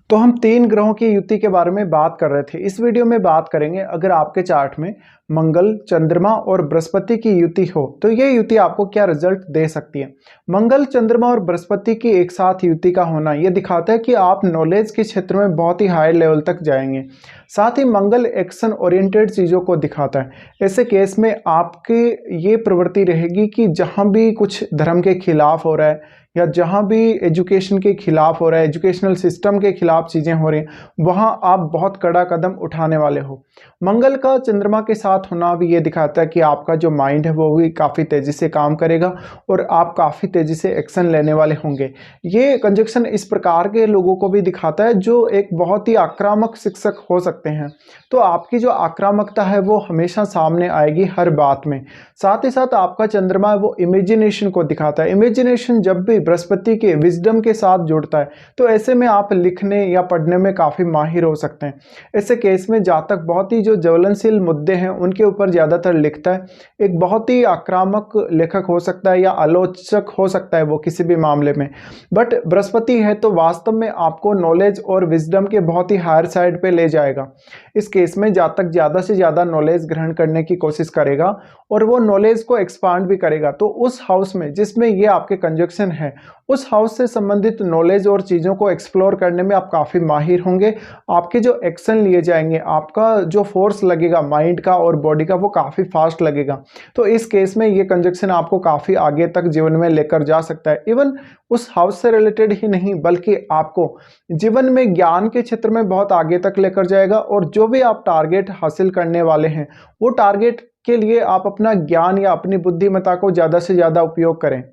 तो हम 3 ग्रहों की युति के बारे में बात कर रहे थे। इस वीडियो में बात करेंगे अगर आपके चार्ट में मंगल, चंद्रमा और बृहस्पति की युति हो तो ये युति आपको क्या रिजल्ट दे सकती है। मंगल, चंद्रमा और बृहस्पति की एक साथ युति का होना ये दिखाता है कि आप नॉलेज के क्षेत्र में बहुत ही हाई लेवल तक जाएंगे। साथ ही मंगल एक्शन ओरिएंटेड चीज़ों को दिखाता है। ऐसे केस में आपकी ये प्रवृत्ति रहेगी कि जहाँ भी कुछ धर्म के खिलाफ हो रहा है या जहाँ भी एजुकेशन के खिलाफ हो रहा है, एजुकेशनल सिस्टम के खिलाफ चीज़ें हो रही हैं, वहाँ आप बहुत कड़ा कदम उठाने वाले हो। मंगल का चंद्रमा के साथ होना भी ये दिखाता है कि आपका जो माइंड है वो भी काफ़ी तेज़ी से काम करेगा और आप काफ़ी तेज़ी से एक्शन लेने वाले होंगे। ये कंजक्शन इस प्रकार के लोगों को भी दिखाता है जो एक बहुत ही आक्रामक शिक्षक हो सकते हैं। तो आपकी जो आक्रामकता है वो हमेशा सामने आएगी हर बात में। साथ ही साथ आपका चंद्रमा है वो इमेजिनेशन को दिखाता है। इमेजिनेशन जब भी बृहस्पति के विजडम के साथ जुड़ता है तो ऐसे में आप लिखने या पढ़ने में काफ़ी माहिर हो सकते हैं। ऐसे केस में जातक बहुत ही जो ज्वलनशील मुद्दे हैं उनके ऊपर ज़्यादातर लिखता है। एक बहुत ही आक्रामक लेखक हो सकता है या आलोचक हो सकता है वो किसी भी मामले में। बट बृहस्पति है तो वास्तव में आपको नॉलेज और विजडम के बहुत ही हायर साइड पे ले जाएगा। इस केस में जातक ज़्यादा से ज़्यादा नॉलेज ग्रहण करने की कोशिश करेगा और वो नॉलेज को एक्सपांड भी करेगा। तो उस हाउस में जिसमें ये आपके कंजक्शन है उस हाउस से संबंधित नॉलेज और चीज़ों को एक्सप्लोर करने में आप काफ़ी माहिर होंगे। आपके जो एक्शन लिए जाएंगे, आपका जो फोर्स लगेगा माइंड का और बॉडी का वो काफ़ी फास्ट लगेगा। तो इस केस में ये कंजक्शन आपको काफ़ी आगे तक जीवन में लेकर जा सकता है। इवन उस हाउस से रिलेटेड ही नहीं बल्कि आपको जीवन में ज्ञान के क्षेत्र में बहुत आगे तक लेकर जाएगा और जो भी आप टारगेट हासिल करने वाले हैं वो टारगेट के लिए आप अपना ज्ञान या अपनी बुद्धिमत्ता को ज़्यादा से ज़्यादा उपयोग करें।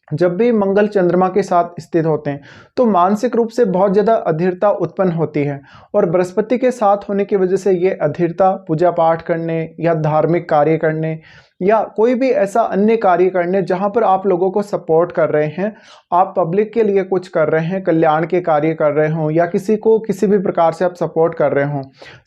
जब भी मंगल चंद्रमा के साथ स्थित होते हैं तो मानसिक रूप से बहुत ज़्यादा अधीरता उत्पन्न होती है और बृहस्पति के साथ होने की वजह से ये अधीरता पूजा पाठ करने या धार्मिक कार्य करने या कोई भी ऐसा अन्य कार्य करने जहाँ पर आप लोगों को सपोर्ट कर रहे हैं, आप पब्लिक के लिए कुछ कर रहे हैं, कल्याण के कार्य कर रहे हों या किसी को किसी भी प्रकार से आप सपोर्ट कर रहे हों।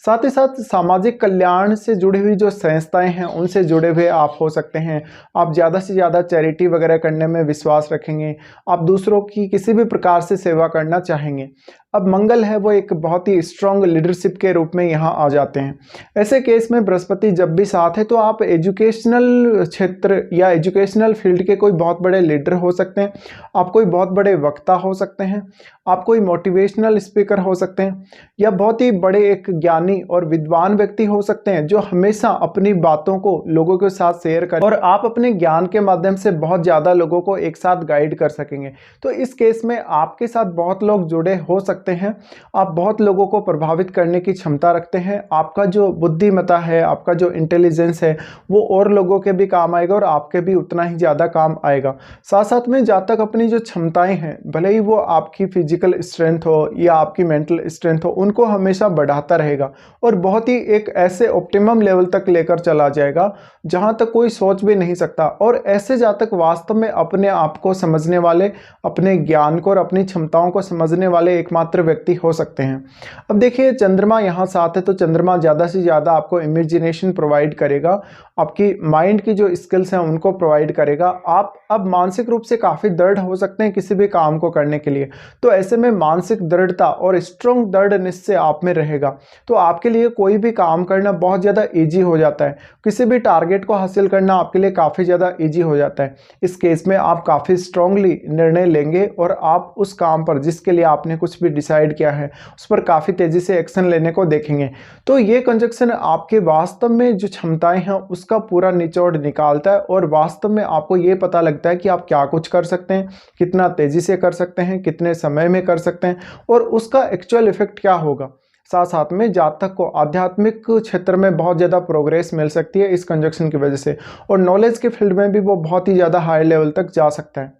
साथ ही साथ सामाजिक कल्याण से जुड़ी हुई जो संस्थाएं हैं उनसे जुड़े हुए आप हो सकते हैं। आप ज़्यादा से ज़्यादा चैरिटी वगैरह करने में विश्वास रखेंगे, आप दूसरों की किसी भी प्रकार से सेवा करना चाहेंगे। अब मंगल है वो एक बहुत ही स्ट्रॉन्ग लीडरशिप के रूप में यहाँ आ जाते हैं। ऐसे केस में बृहस्पति जब भी साथ है तो आप एजुकेशनल क्षेत्र या एजुकेशनल फील्ड के कोई बहुत बड़े लीडर हो सकते हैं, आप कोई बहुत बड़े वक्ता हो सकते हैं, आप कोई मोटिवेशनल स्पीकर हो सकते हैं या बहुत ही बड़े एक ज्ञानी और विद्वान व्यक्ति हो सकते हैं जो हमेशा अपनी बातों को लोगों के साथ शेयर करें और आप अपने ज्ञान के माध्यम से बहुत ज़्यादा लोगों को एक साथ गाइड कर सकेंगे। तो इस केस में आपके साथ बहुत लोग जुड़े हो सकते हैं। आप बहुत लोगों को प्रभावित करने की क्षमता रखते हैं। आपका जो बुद्धिमत्ता है, आपका जो इंटेलिजेंस है वो और लोगों के भी काम आएगा और आपके भी उतना ही ज़्यादा काम आएगा। साथ साथ में जब तक अपनी जो क्षमताएं हैं भले ही वो आपकी फिजिकल स्ट्रेंथ हो या आपकी मेंटल स्ट्रेंथ हो उनको हमेशा बढ़ाता रहेगा और बहुत ही एक ऐसे ऑप्टिमम लेवल तक लेकर चला जाएगा जहां तक कोई सोच भी नहीं सकता। और ऐसे जातक वास्तव में अपने आप को समझने वाले, अपने ज्ञान को और अपनी क्षमताओं को समझने वाले एकमात्र व्यक्ति हो सकते हैं। अब देखिए चंद्रमा यहाँ साथ है तो चंद्रमा ज़्यादा से ज़्यादा आपको इमेजिनेशन प्रोवाइड करेगा, आपकी माइंड की जो स्किल्स हैं उनको प्रोवाइड करेगा। आप अब मानसिक रूप से काफ़ी दृढ़ हो सकते हैं किसी भी काम को करने के लिए। तो ऐसे में मानसिक दृढ़ता और स्ट्रॉन्ग दृढ़ निश्चय आप में रहेगा तो आपके लिए कोई भी काम करना बहुत ज़्यादा ईजी हो जाता है। किसी भी टारगेट को हासिल करना आपके लिए काफ़ी ज़्यादा ईजी हो जाता है। इस केस में आप काफ़ी स्ट्रांगली निर्णय लेंगे और आप उस काम पर जिसके लिए आपने कुछ भी डिसाइड किया है उस पर काफ़ी तेज़ी से एक्शन लेने को देखेंगे। तो ये कंजक्शन आपके वास्तव में जो क्षमताएं हैं उसका पूरा निचोड़ निकालता है और वास्तव में आपको ये पता लगता है कि आप क्या कुछ कर सकते हैं, कितना तेज़ी से कर सकते हैं, कितने समय में कर सकते हैं और उसका एक्चुअल इफेक्ट क्या होगा। साथ साथ में जातक को आध्यात्मिक क्षेत्र में बहुत ज़्यादा प्रोग्रेस मिल सकती है इस कंजक्शन की वजह से और नॉलेज के फील्ड में भी वो बहुत ही ज़्यादा हाई लेवल तक जा सकता है।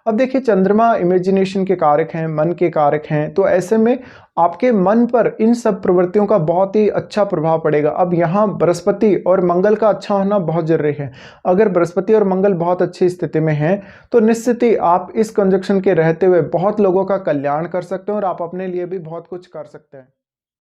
अब देखिए चंद्रमा इमेजिनेशन के कारक हैं, मन के कारक हैं, तो ऐसे में आपके मन पर इन सब प्रवृत्तियों का बहुत ही अच्छा प्रभाव पड़ेगा। अब यहाँ बृहस्पति और मंगल का अच्छा होना बहुत जरूरी है। अगर बृहस्पति और मंगल बहुत अच्छी स्थिति में हैं तो निश्चित ही आप इस कंजक्शन के रहते हुए बहुत लोगों का कल्याण कर सकते हैं और आप अपने लिए भी बहुत कुछ कर सकते हैं।